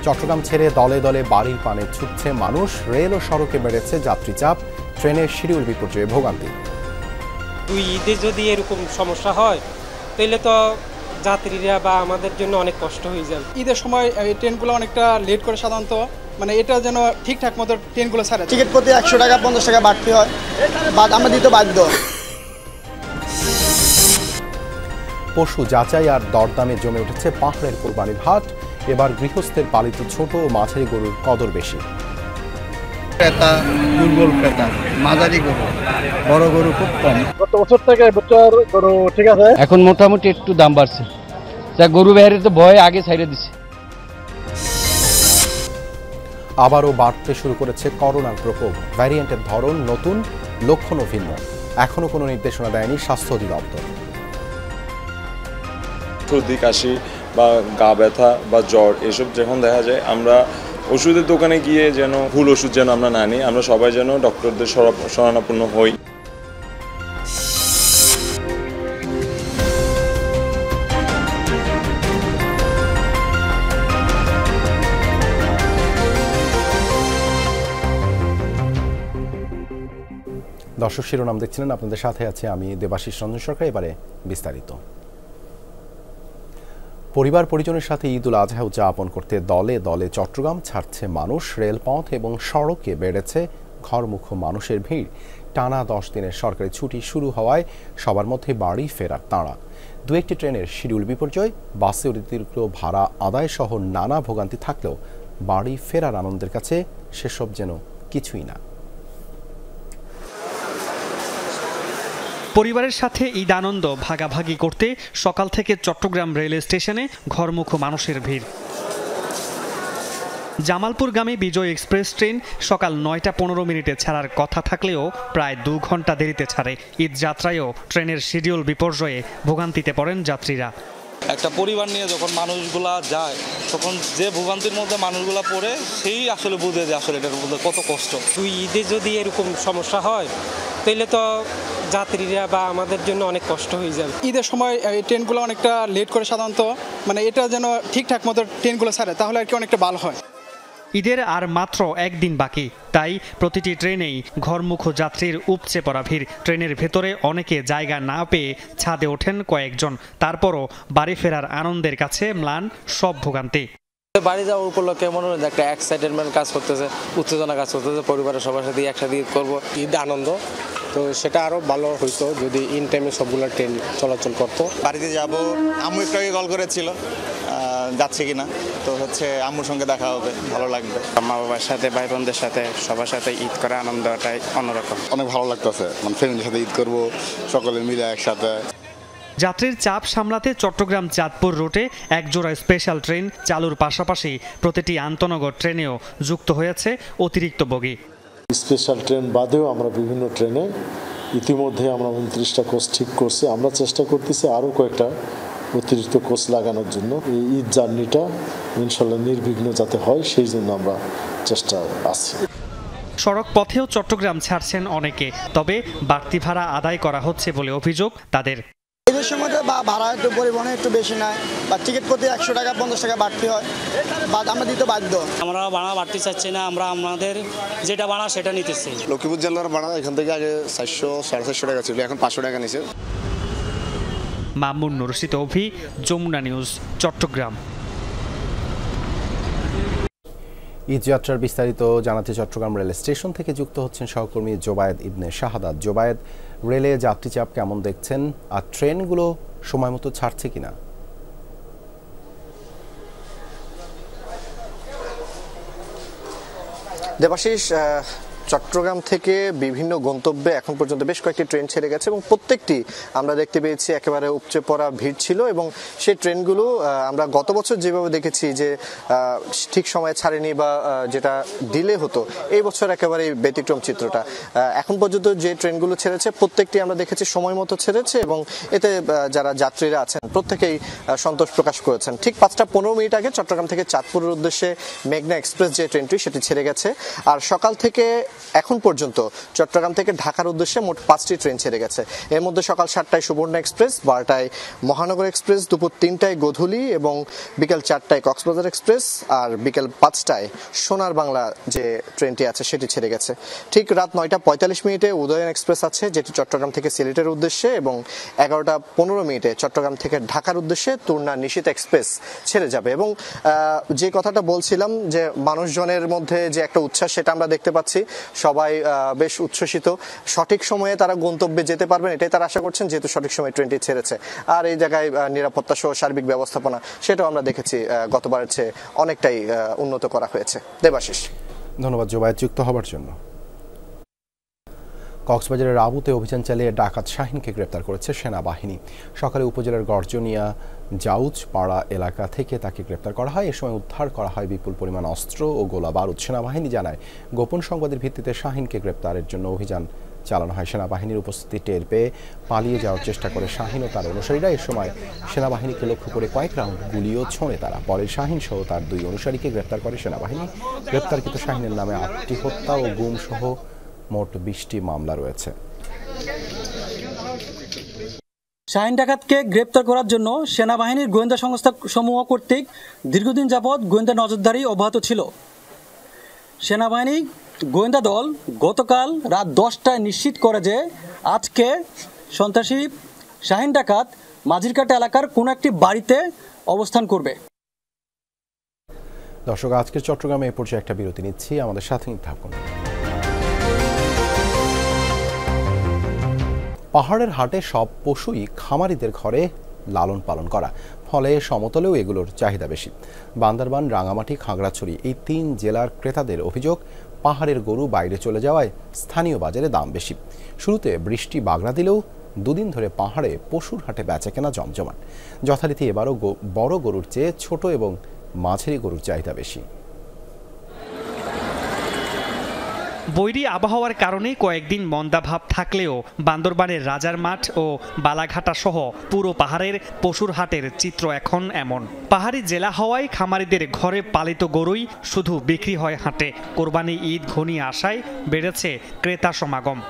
চট্টগ্রাম ছেড়ে দলে দলে বাড়ির পানে ছুটছে মানুষ। রেল ও সড়কে বেড়েছে যাত্রী চাপ, ট্রেনের শিডিউল বিপর্যয়ে ভোগান্তি। দুই ঈদে যদি এরকম সমস্যা হয় তাহলে তো যাত্রীরা বা আমাদের জন্য অনেক কষ্ট হয়ে যাবে। ঈদের সময় এই ট্রেনগুলো অনেকটা লেট করে সাধারণত, মানে এটা যেন ঠিকঠাক মতো ট্রেনগুলো ছাড়ে। টিকিট প্রতি 100 টাকা 50 টাকা বাড়তি হয়, আমরা দিতে বাধ্য। পশু যাচাই আর দরদামে জমে উঠেছে পাহাড়ের কোরবানির হাট। এবার গৃহস্থের পালিত ছোট ও মাঝারি গরুর কদর বেশি। ক্রেতা দুর্বল ক্রেতা, মাঝারি গরু, বড় গরু খুব কম। গত বছর থেকে এবছর গরু ঠিক আছে, এখন মোটামুটি একটু দাম বাড়ছে। গরু বাইরে তো ভয় আগে ছাইড়ে দিছে। আবারও বাড়তে শুরু করেছে করোনার প্রকোপ। ভ্যারিয়েন্টের ধরন নতুন, লক্ষণও ভিন্ন। এখনো কোনো নির্দেশনা দেয়নি স্বাস্থ্য অধিদপ্তর। সর্দি কাশি বা গা ব্যথা বা জ্বর এসব যখন দেখা যায়, আমরা ওষুধের দোকানে গিয়ে যেন ভুল ওষুধ যেন আমরা না নিই, আমরা সবাই যেন ডক্টরদের শরণাপন্ন হই। দর্শক, শিরোনাম দেখছিলেন, আপনাদের সাথে আছে আমি দেবাশিস রঞ্জন সরকার। এবারে বিস্তারিত। পরিবার পরিজনের সাথে ঈদ উল আজহা উদযাপন করতে দলে দলে চট্টগ্রাম ছাড়ছে মানুষ। রেলপথ এবং সড়কে বেড়েছে ঘরমুখো মানুষের ভিড়। টানা 10 দিনের সরকারি ছুটি শুরু হওয়ায় সবার মধ্যে বাড়ি ফেরার তাড়া। দু একটি ট্রেনের শিডিউল বিপর্যয়, বাসে অতিরিক্ত ভাড়া আদায় সহ নানা ভোগান্তি থাকলেও বাড়ি ফেরার আনন্দের কাছে সেসব যেন কিছুই না। পরিবারের সাথে ঈদ আনন্দ ভাগাভাগি করতে সকাল থেকে চট্টগ্রাম রেল স্টেশনে ঘরমুখো মানুষের ভিড়। জামালপুরগামী বিজয় এক্সপ্রেস ট্রেন সকাল 9টা 15 মিনিটে ছাড়ার কথা থাকলেও প্রায় 2 ঘন্টা দেরিতে ছাড়ে। ঈদ যাত্রায়ও ট্রেনের শিডিউল বিপর্যয়ে ভোগান্তিতে পড়েন যাত্রীরা। একটা পরিবার নিয়ে যখন মানুষগুলা যায়, তখন যে ভোগান্তির মধ্যে মানুষগুলা পড়ে, সেই আসলে বুঝে যে আসলে এটার মধ্যে কত কষ্ট। দুই ঈদে যদি এরকম সমস্যা হয় তাহলে তো যাত্রীরা বা আমাদের জন্য অনেক কষ্ট হয়ে যাবে। ঈদের সময় এই ট্রেনগুলো অনেকটা লেট করে সাধারণত, মানে এটা যেন ঠিকঠাক মতো ট্রেনগুলো ছাড়ে, তাহলে আর কি অনেকটা ভালো হয়। ঈদের আর মাত্র একদিন বাকি, তাই প্রতিটি ট্রেনেই ঘরমুখো যাত্রীর উপচে পড়া ভিড়। ট্রেনের ভেতরে অনেকে জায়গা না পেয়ে ছাদে ওঠেন কয়েকজন। তারপরও বাড়ি ফেরার আনন্দের কাছে ম্লান সব ভোগান্তি। বাড়ি যাওয়ার উপলক্ষে মনে হয় একটা এক্সাইটেডমেন্ট কাজ করতেছে, উত্তেজনা কাজ করতেছে। পরিবারের সবার সাথে একসাথে ঈদ করবো, ঈদ আনন্দ। তো সেটা আরও ভালো হইতো যদি ইন টাইমে সবগুলো ট্রেন চলাচল করতো। বাড়িতে যাব, আম্মু একটু আগে কল করেছিল যাচ্ছে কিনা, তো আম্মুর সঙ্গে দেখা হবে, ভালো লাগবে। মা বাবার সাথে, ভাই বোনদের সাথে, সবার সাথে ঈদ করা আনন্দটাই অন্যরকম। অনেক ভালো লাগতেছে, মানে ফ্যামিলির সাথে ঈদ করবো, সকলে মিলে একসাথে। যাত্রীর চাপ সামলাতে চট্টগ্রাম চাঁদপুর রুটে একজোড়া স্পেশাল ট্রেন চালুর পাশাপাশি প্রতিটি আন্তনগর ট্রেনেও যুক্ত হয়েছে অতিরিক্ত বগি। স্পেশাল ট্রেন বাদেও আমরা বিভিন্ন ট্রেনে ইতিমধ্যে আমরা 29টা কোচ ঠিক করছি। আমরা চেষ্টা করতেছি আরও কয়েকটা অতিরিক্ত কোচ লাগানোর জন্য। এই ঈদ জার্নিটা ইনশাল্লাহ নির্বিঘ্ন যাতে হয়, সেই জন্য আমরা চেষ্টা আছি। সড়ক পথেও চট্টগ্রাম ছাড়ছেন অনেকে, তবে বাড়তি ভাড়া আদায় করা হচ্ছে বলে অভিযোগ তাদের। ঈদের সময় ভাড়া একটু পরিবহনে একটু বেশি নেয়, বা টিকিট প্রতি 100 টাকা 50 টাকা বাড়তি হয়, আমরা দিতে বাধ্য। আমরা ভাড়া বাড়তে চাচ্ছি না, আমরা আমাদের যেটা ভাড়া সেটা নিতেছি। লক্ষ্মীপুর জেলার ভাড়া এখান থেকে আগে 400 450 টাকা ছিল, এখন 500 টাকা নিছে। মামুন রশিদ অভি, যমুনা নিউজ, চট্টগ্রাম। ঈদ যাত্রার বিস্তারিত জানাতে চট্টগ্রাম রেল স্টেশন থেকে যুক্ত হচ্ছেন সহকর্মী জোবায়েদ ইবনে শাহাদাত। জোবায়েদ, রেলে যাত্রী চাপ কেমন দেখছেন, আর ট্রেনগুলো সময় মতো ছাড়ছে কিনা? দেবাশিস, চট্টগ্রাম থেকে বিভিন্ন গন্তব্যে এখন পর্যন্ত বেশ কয়েকটি ট্রেন ছেড়ে গেছে এবং প্রত্যেকটি আমরা দেখতে পেয়েছি একেবারে উপচে পড়া ভিড় ছিল। এবং সেই ট্রেনগুলো আমরা গত বছর যেভাবে দেখেছি যে ঠিক সময়ে ছাড়েনি বা যেটা ডিলে হতো, এই বছর একেবারে ব্যতিক্রম চিত্রটা। এখন পর্যন্ত যে ট্রেনগুলো ছেড়েছে প্রত্যেকটি আমরা দেখেছি সময় মতো ছেড়েছে এবং এতে যারা যাত্রীরা আছেন প্রত্যেকেই সন্তোষ প্রকাশ করেছেন। ঠিক 5টা 15 মিনিট আগে চট্টগ্রাম থেকে চাঁদপুরের উদ্দেশ্যে মেঘনা এক্সপ্রেস যে ট্রেনটি সেটি ছেড়ে গেছে। আর সকাল থেকে এখন পর্যন্ত চট্টগ্রাম থেকে ঢাকার উদ্দেশ্যে মোট 5টি ট্রেন ছেড়ে গেছে। এর মধ্যে সকাল 7টায় সুবর্ণ এক্সপ্রেস, 12টায় মহানগর এক্সপ্রেস, দুপুর 3টায় গোধূলি এবং বিকেল 4টায় কক্সবাজার এক্সপ্রেস, আর বিকেল 5টায় সোনার বাংলা যে ট্রেনটি আছে সেটি ছেড়ে গেছে। ঠিক রাত 9:45 উদয়ন এক্সপ্রেস আছে, যেটি চট্টগ্রাম থেকে সিলেটের উদ্দেশ্যে, এবং 11:15 চট্টগ্রাম থেকে ঢাকার উদ্দেশ্যে তুর্না নিশীথ এক্সপ্রেস ছেড়ে যাবে। এবং যে কথাটা বলছিলাম যে মানুষজনের মধ্যে যে একটা উচ্ছ্বাস, সেটা আমরা দেখতে পাচ্ছি। সবাই বেশ উচ্ছ্বসিত, সঠিক সময়ে তারা গন্তব্যে যেতে পারবেন এটাই তারা আশা করছেন, যেহেতু সঠিক সময়ে ট্রেনটি ছেড়েছে। আর এই জায়গায় নিরাপত্তা সহ সার্বিক ব্যবস্থাপনা, সেটাও আমরা দেখেছি গতবারের চেয়ে অনেকটাই উন্নত করা হয়েছে। দেবাশিস, ধন্যবাদ জুবায়েদ যুক্ত হবার জন্য। কক্সবাজারের আবুতে অভিযান চালিয়ে ডাকাত শাহিনকে গ্রেপ্তার করেছে সেনাবাহিনী। সকালে উপজেলার গর্জনিয়া জাউজপাড়া এলাকা থেকে তাকে গ্রেপ্তার করা হয়। এ সময় উদ্ধার করা হয় বিপুল পরিমাণ অস্ত্র ও গোলা বারুদ। সেনাবাহিনী জানায়, গোপন সংবাদের ভিত্তিতে শাহিনকে গ্রেপ্তারের জন্য অভিযান চালানো হয়। সেনাবাহিনীর উপস্থিতি টের পেয়ে পালিয়ে যাওয়ার চেষ্টা করে শাহিন ও তার অনুসারীরা। এ সময় সেনাবাহিনীকে লক্ষ্য করে কয়েক রাউন্ড গুলিও ছোঁড়ে তারা। পরে শাহিন সহ তার 2 অনুসারীকে গ্রেপ্তার করে সেনাবাহিনী। গ্রেপ্তারকৃত শাহিনের নামে 8টি হত্যা ও গুম সহ মোট 20টি মামলা রয়েছে। শাহিন ডাকাতকে গ্রেপ্তার করার জন্য সেনাবাহিনীর গোয়েন্দা সংস্থা সমূহ কর্তৃক দীর্ঘদিন যাবৎ গোয়েন্দা নজরদারি অব্যাহত ছিল। সেনাবাহিনী গোয়েন্দা দল গতকাল রাত 10টায় নিশ্চিত করে যে আজকে সন্ত্রাসী শাহিন ডাকাত মাঝিরকাটা এলাকার কোনো একটি বাড়িতে অবস্থান করবে। দর্শক, আজকের চট্টগ্রামে এ পর্যায়ে একটা বিরতি নিচ্ছি, আমাদের সাথে থাকুন। পাহাড়ের হাটে সব পশুই খামারিদের ঘরে লালন পালন করা, ফলে সমতলেও এগুলোর চাহিদা বেশি। বান্দরবান, রাঙামাটি, খাগড়াছড়ি এই 3 জেলার ক্রেতাদের অভিযোগ, পাহাড়ের গরু বাইরে চলে যাওয়ায় স্থানীয় বাজারে দাম বেশি। শুরুতে বৃষ্টি বাগড়া দিলেও 2 দিন ধরে পাহাড়ে পশুর হাটে বেচাকেনা জমজমাট। যথারীতি এবারও বড় গরুর চেয়ে ছোট এবং মাঝারি গরুর চাহিদা বেশি। বৈরী আবহাওয়ার কারণে কয়েকদিন মন্দাভাব থাকলেও বান্দরবানের রাজার মাঠ ও বালাঘাটা সহ পুরো পাহাড়ের পশুর হাটের চিত্র এখন এমন। পাহাড়ি জেলা হওয়ায় খামারিদের ঘরে পালিত গরুই শুধু বিক্রি হয় হাটে। কোরবানি ঈদ ঘনিয়ে আসায় বেড়েছে ক্রেতা সমাগম।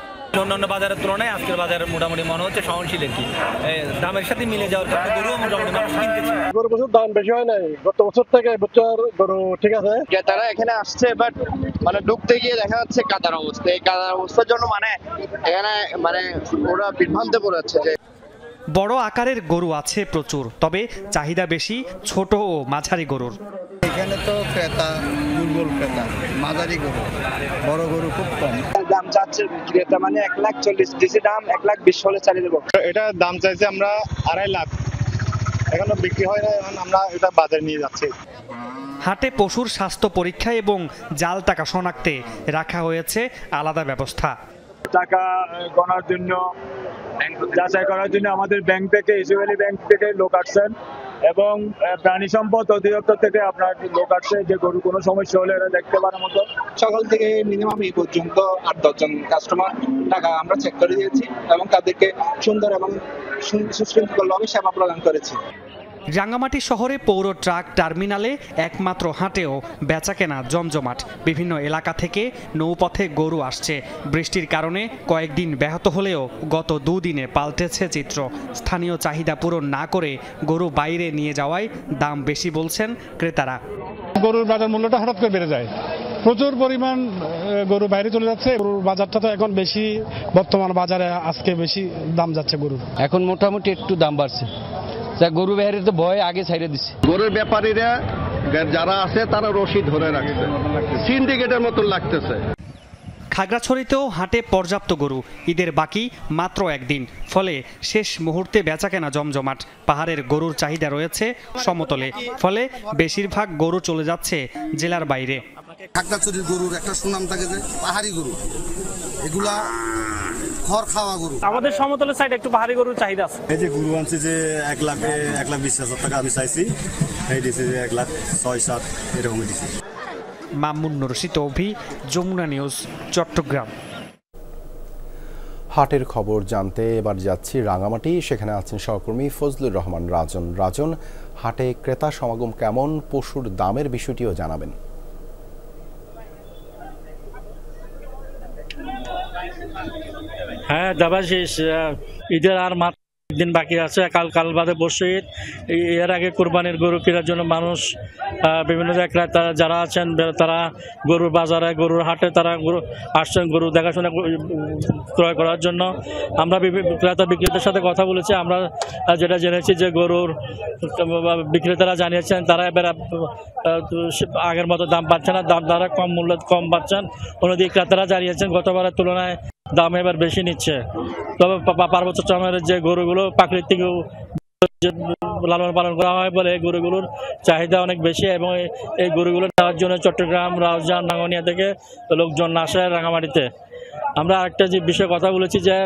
অন্যান্য বাজারের তুলনায় আজকের বাজারে মোটামুটি মনে হচ্ছে সহনশীল আর কি, দামের সাথে মিলে যাওয়ার কারণে গরুও মোটামুটি মানুষ কিনতেছে। গরু বছর দাম বেশি হয় নাই, গত বছর থেকে এবছর গরু ঠিক আছে। ক্রেতারা এখানে আসছে, বাট মানে ঢুকতে গিয়ে দেখা যাচ্ছে কাদার অবস্থা। এই কাদার অবস্থার জন্য এখানে ওরা বিভ্রান্তে পড়ে যাচ্ছে। যে বড় আকারের গরু আছে প্রচুর, তবে চাহিদা বেশি ছোট ও মাঝারি গরুর। এখানে তো ক্রেতা দুর্বল, ক্রেতা মাঝারি গরু, বড় গরু খুব কম। দাম চাচ্ছে ক্রেতা মানে 1,40,000 ডিসি দাম 1,20,000 হলে চালিয়ে দেবো। এটা দাম চাইছে আমরা 2.5 লাখ, এখনো বিক্রি হয় না। এখন আমরা এটা বাজারে নিয়ে যাচ্ছি। হাটে পশুর স্বাস্থ্য পরীক্ষা এবং জাল টাকা শনাক্তে রাখা হয়েছে আলাদা ব্যবস্থা। টাকা গণার জন্য, যাচাই করার জন্য আমাদের ব্যাংক থেকে, ইসুভ্যালি ব্যাংক থেকে লোক আসছেন, এবং প্রাণী সম্পদ অধিদপ্তর থেকে আপনার লোক আসছে, যে গরু কোনো সমস্যা হলে এরা দেখতে পারার মতো। সকাল থেকে মিনিমাম এই পর্যন্ত 8-10 জন কাস্টমার টাকা আমরা চেক করে দিয়েছি এবং তাদেরকে সুন্দর এবং সুশৃঙ্খলভাবে সেবা প্রদান করেছি। রাঙ্গামাটি শহরে পৌর ট্রাক টার্মিনালে একমাত্র হাটেও বেচাকেনা জমজমাট। বিভিন্ন এলাকা থেকে নৌপথে গরু আসছে। বৃষ্টির কারণে কয়েকদিন ব্যাহত হলেও গত 2 দিনে পাল্টেছে চিত্র। স্থানীয় চাহিদা পূরণ না করে গরু বাইরে নিয়ে যাওয়ায় দাম বেশি বলছেন ক্রেতারা। গরুর বাজার মূল্যটা হঠাৎ করে বেড়ে যায়, প্রচুর পরিমাণ গরু বাইরে চলে যাচ্ছে। গরুর বাজারটা তো এখন বেশি, বর্তমান বাজারে আজকে বেশি দাম যাচ্ছে গরুর। এখন মোটামুটি একটু দাম বাড়ছে, গরু বাইরে তো ভয় আগে ছাইড়ে দিচ্ছে। গরুর ব্যাপারীরা যারা আছে তারা রশি ধরে রাখছে, সিন্ডিকেটের মতন লাগতেছে। খাগড়াছড়িতেও হাটে পর্যাপ্ত গরু, ঈদের বাকি মাত্র 1 দিন, ফলে শেষ মুহূর্তে বেচাকেনা জমজমাট। পাহাড়ের গরুর চাহিদা রয়েছে সমতলে, ফলে বেশিরভাগ গরু চলে যাচ্ছে জেলার বাইরে। খাগড়াছড়ির গরুর একটা সুনাম থাকে যে পাহাড়ি গরু, এগুলা খড় খাওয়া গরু। আমাদের সমতলের সাইডে একটু পাহাড়ি গরুর চাহিদা আছে। এই যে গরু আনছে যে 1,20,000 টাকা আমি চাইছি, এই দিছে যে 1,06,07 এরকম দিছে। মামুন রশিদ অভি, যমুনা নিউজ, চট্টগ্রাম। হাটের খবর জানতে এবার যাচ্ছি রাঙামাটি। সেখানে আছেন সহকর্মী ফজলুর রহমান রাজন। হাটে ক্রেতা সমাগম কেমন, পশুর দামের বিষয়টিও জানাবেন। হ্যাঁ দেবাশিস, ঈদের আর মাত্র দিন বাকি আছে, কাল বাদে পরশু ঈদ। এর আগে কোরবানির গরু কেনার জন্য মানুষ বিভিন্ন জায়গায় যারা আছেন তারা গরুর বাজারে, গরুর হাটে তারা আসছেন গরু দেখাশোনা ক্রয় করার জন্য। আমরা ক্রেতা বিক্রেতার সাথে কথা বলেছি, আমরা যেটা জেনেছি যে গরুর বিক্রেতারা জানিয়েছেন তারা এবার আগের মতো দাম পাচ্ছে না, তারা কম মূল্যে কম পাচ্ছেন। অন্যদিকে ক্রেতারা জানিয়েছেন গতবারের তুলনায় দাম এবার বেশি নিচ্ছে। তবে পার্বত্য চমের যে গরুগুলো প্রাকৃতিক লালন পালন করা হয় বলে এই গরুগুলোর চাহিদা অনেক বেশি, এবং এই গরুগুলো নেওয়ার জন্য চট্টগ্রাম, রাউজান, রাঙ্গামাটিয়া থেকে লোকজন আসে রাঙামাটিতে। আমরা একটা যে বিষয়ে কথা বলেছি যে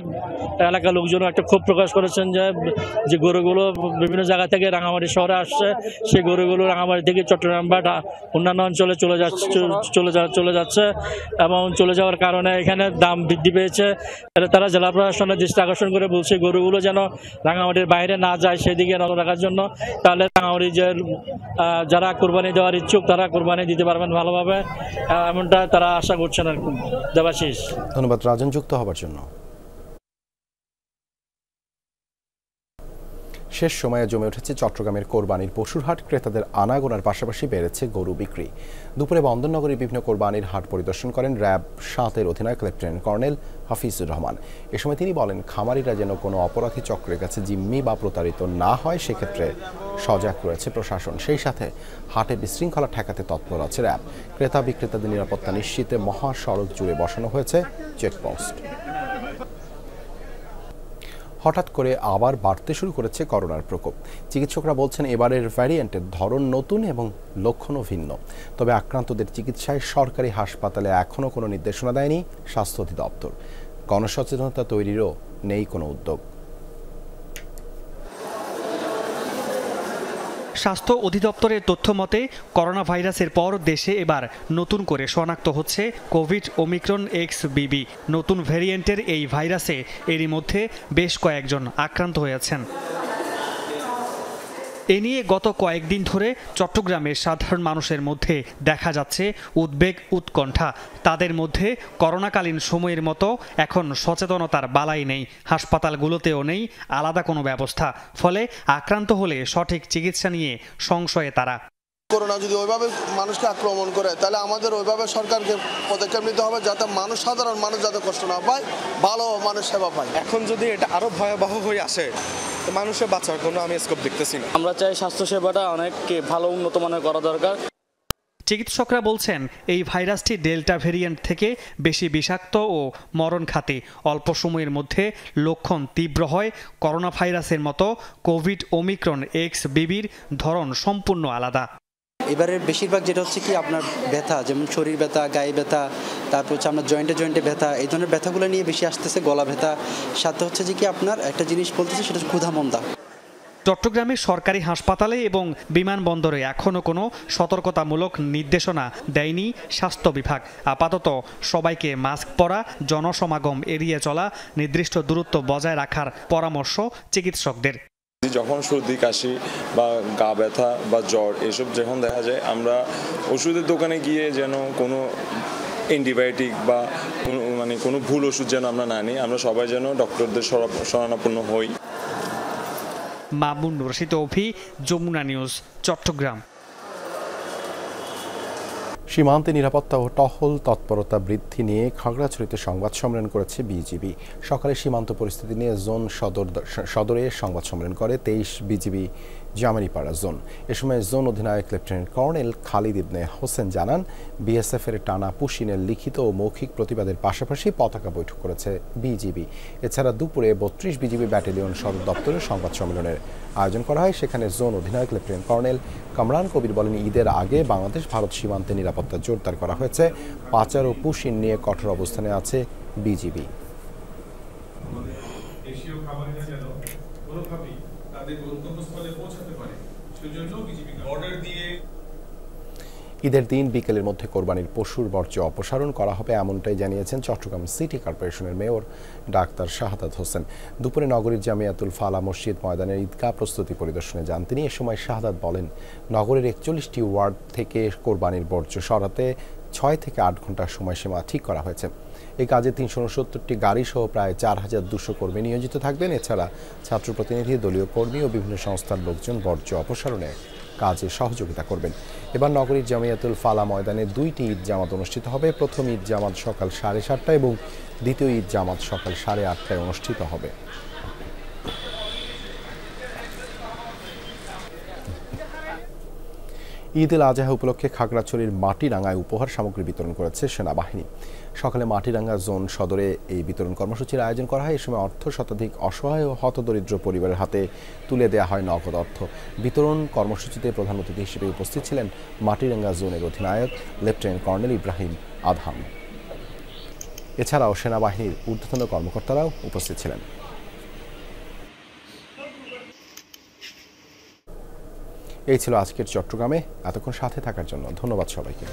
এলাকার লোকজন একটা ক্ষোভ প্রকাশ করেছেন যে গরুগুলো বিভিন্ন জায়গা থেকে রাঙামাটি শহরে আসছে, সেই গরুগুলো রাঙামাটি থেকে চট্টগ্রাম বা অন্যান্য অঞ্চলে চলে যাচ্ছে এবং চলে যাওয়ার কারণে এখানে দাম বৃদ্ধি পেয়েছে। তারা জেলা প্রশাসনের দৃষ্টি আকর্ষণ করে বলছে গরুগুলো যেন রাঙামাটির বাইরে না যায় সেদিকে নজর রাখার জন্য। তাহলে রাঙামাটি যে যারা কোরবানি দেওয়ার ইচ্ছুক তারা কোরবানি দিতে পারবেন ভালোভাবে, এমনটা তারা আশা করছেন। আর দেবাশিস, ধন্যবাদ রাজন যুক্ত হবার জন্য। শেষ সময়ে জমে উঠেছে চট্টগ্রামের কোরবানির পশুর হাট। ক্রেতাদের আনাগোনার পাশাপাশি বেড়েছে গরু বিক্রি। দুপুরে বন্দরনগরীর বিভিন্ন কোরবানির হাট পরিদর্শন করেন র্যাব ৭-এর অধিনায়ক লেফটেন্যান্ট কর্নেল হাফিজুর রহমান। এ সময় তিনি বলেন, খামারিরা যেন কোনো অপরাধী চক্রের কাছে জিম্মি বা প্রতারিত না হয় সেক্ষেত্রে সজাগ রয়েছে প্রশাসন। সেই সাথে হাটে বিশৃঙ্খলা ঠেকাতে তৎপর আছে র্যাব। ক্রেতা বিক্রেতাদের নিরাপত্তা নিশ্চিতে মহাসড়ক জুড়ে বসানো হয়েছে চেকপোস্ট। হঠাৎ করে আবার বাড়তে শুরু করেছে করোনার প্রকোপ। চিকিৎসকরা বলছেন এবারের ভ্যারিয়েন্টের ধরন নতুন এবং লক্ষণও ভিন্ন। তবে আক্রান্তদের চিকিৎসায় সরকারি হাসপাতালে এখনও কোনো নির্দেশনা দেয়নি স্বাস্থ্য অধিদপ্তর। গণসচেতনতা তৈরিরও নেই কোনো উদ্যোগ। স্বাস্থ্য অধিদপ্তরের তথ্য মতে করোনা ভাইরাসের পর দেশে এবার নতুন করে শনাক্ত হচ্ছে কোভিড ওমিক্রন XBB। নতুন ভ্যারিয়েন্টের এই ভাইরাসে এরই মধ্যে বেশ কয়েকজন আক্রান্ত হয়েছেন। এ নিয়ে গত কয়েকদিন ধরে চট্টগ্রামের সাধারণ মানুষের মধ্যে দেখা যাচ্ছে উদ্বেগ, উৎকণ্ঠা। তাদের মধ্যে করোনাকালীন সময়ের মতো এখন সচেতনতার বালাই নেই, হাসপাতালগুলোতেও নেই আলাদা কোনো ব্যবস্থা। ফলে আক্রান্ত হলে সঠিক চিকিৎসা নিয়ে সংশয়ে তারা। করোনা যদি ওইভাবে মানুষকে আক্রমণ করে তাহলে আমাদের ওইভাবে সরকারকে পদক্ষেপ নিতে হবে যাতে সাধারণ মানুষ যাতে কষ্ট না পায়, ভালো মানুষ সেবা পায়। এখন যদি এটা আরো ভয়াবহ হয়ে আসে তো মানুষের বাঁচার কোনো আমি স্কোপ দেখতেছি না। আমরা চাই স্বাস্থ্যসেবাটা অনেক ভালো উন্নত মানের করা দরকার। চিকিৎসকরা বলছেন এই ভাইরাসটি ডেল্টা ভ্যারিয়েন্ট থেকে বেশি বিষাক্ত ও মরণঘাতী। অল্প সময়ের মধ্যে লক্ষণ তীব্র হয়। করোনা ভাইরাসের মতো কোভিড ওমিক্রন XBBর ধরন সম্পূর্ণ আলাদা। এবারের বেশিরভাগ যেটা হচ্ছে কি আপনার ব্যথা, যেমন শরীর ব্যথা, গায়ে ব্যথা, তারপর হচ্ছে আপনার জয়েন্টে ব্যথা, এই ধরনের ব্যথাগুলো নিয়ে বেশি আসতেছে, গলা ব্যথা। সাথে হচ্ছে যে কি আপনার একটা জিনিস বলতেছে সেটা হচ্ছে ক্ষুধামন্দা। চট্টগ্রামের সরকারি হাসপাতালে এবং বিমানবন্দরে এখনও কোনো সতর্কতামূলক নির্দেশনা দেয়নি স্বাস্থ্য বিভাগ। আপাতত সবাইকে মাস্ক পরা, জনসমাগম এড়িয়ে চলা, নির্দিষ্ট দূরত্ব বজায় রাখার পরামর্শ চিকিৎসকদের। যখন সর্দি, কাশি বা গা ব্যথা বা জ্বর এসব যখন দেখা যায়, আমরা ওষুধের দোকানে গিয়ে যেন কোনো অ্যান্টিবায়োটিক বা কোনো ভুল ওষুধ যেন আমরা না নিই। আমরা সবাই যেন ডক্টরদের শরণাপন্ন হই। মামুন রশিদ অভি, যমুনা নিউজ, চট্টগ্রাম। সীমান্তে নিরাপত্তা ও টহল তৎপরতা বৃদ্ধি নিয়ে খাগড়াছড়িতে সংবাদ সম্মেলন করেছে বিজিবি। সকালে সীমান্ত পরিস্থিতি নিয়ে জোন সদরে সংবাদ সম্মেলন করে 23 বিজিবি জামানিপাড়া জোন। এ সময় জোন অধিনায়ক লেফটেন্যান্ট কর্নেল খালিদ ইবনে হোসেন জানান, বিএসএফের টানা পুশিনের লিখিত ও মৌখিক প্রতিবাদের পাশাপাশি পতাকা বৈঠক করেছে বিজিবি। এছাড়া দুপুরে 32 বিজিবি ব্যাটালিয়ন সদর দপ্তরে সংবাদ সম্মেলনের আয়োজন করা হয়। সেখানে জোন অধিনায়ক লেফটেন্যান্ট কর্নেল কামরান কবির বলেন, ঈদের আগে বাংলাদেশ ভারত সীমান্তে নিরাপত্তা জোরদার করা হয়েছে। পাচার ও পুশিন নিয়ে কঠোর অবস্থানে আছে বিজিবি। ঈদের দিন বিকেলের মধ্যে কোরবানির পশুর বর্জ্য অপসারণ করা হবে, এমনটাই জানিয়েছেন চট্টগ্রাম সিটি কর্পোরেশনের মেয়র ডাক্তার শাহাদাত হোসেন। দুপুরে নগরীর জামিয়াতুল ফালা মসজিদ ময়দানের ঈদগাহ প্রস্তুতি পরিদর্শনে যান তিনি। এ সময় শাহাদাত বলেন, নগরের 41টি ওয়ার্ড থেকে কোরবানির বর্জ্য সরাতে 6 থেকে 8 ঘন্টার সময়সীমা ঠিক করা হয়েছে। এই কাজে 369টি গাড়ি সহ প্রায় 4200 কর্মী নিয়োজিত থাকবেন। এছাড়া ছাত্র প্রতিনিধি, দলীয় কর্মী ও বিভিন্ন সংস্থার লোকজন বর্জ্য অপসারণে কাজে সহযোগিতা করবেন। এবার নগরীর জামিয়াতুল ফালা ময়দানে 2টি ঈদ জামাত অনুষ্ঠিত হবে। প্রথম ঈদ জামাত সকাল 7:30টায় এবং দ্বিতীয় ঈদ জামাত সকাল 8:30টায় অনুষ্ঠিত হবে। ঈদ উল আজহা উপলক্ষে খাগড়াছড়ির মাটিরাঙ্গায় উপহার সামগ্রী বিতরণ করেছে সেনাবাহিনী। সকালে মাটিরাঙ্গা জোন সদরে এই বিতরণ কর্মসূচির আয়োজন করা হয়। এ সময় অর্থ শতাধিক অসহায় ও হতদরিদ্র পরিবারের হাতে তুলে দেওয়া হয় নগদ অর্থ। বিতরণ কর্মসূচিতে প্রধান অতিথি হিসেবে উপস্থিত ছিলেন মাটিরাঙ্গা জোনের অধিনায়ক লেফটেন্যান্ট কর্নেল ইব্রাহিম আদহাম। এছাড়াও সেনাবাহিনীর ঊর্ধ্বতন কর্মকর্তারাও উপস্থিত ছিলেন। এই ছিল আজকের চট্টগ্রামে। এতক্ষণ সাথে থাকার জন্য ধন্যবাদ সবাইকে।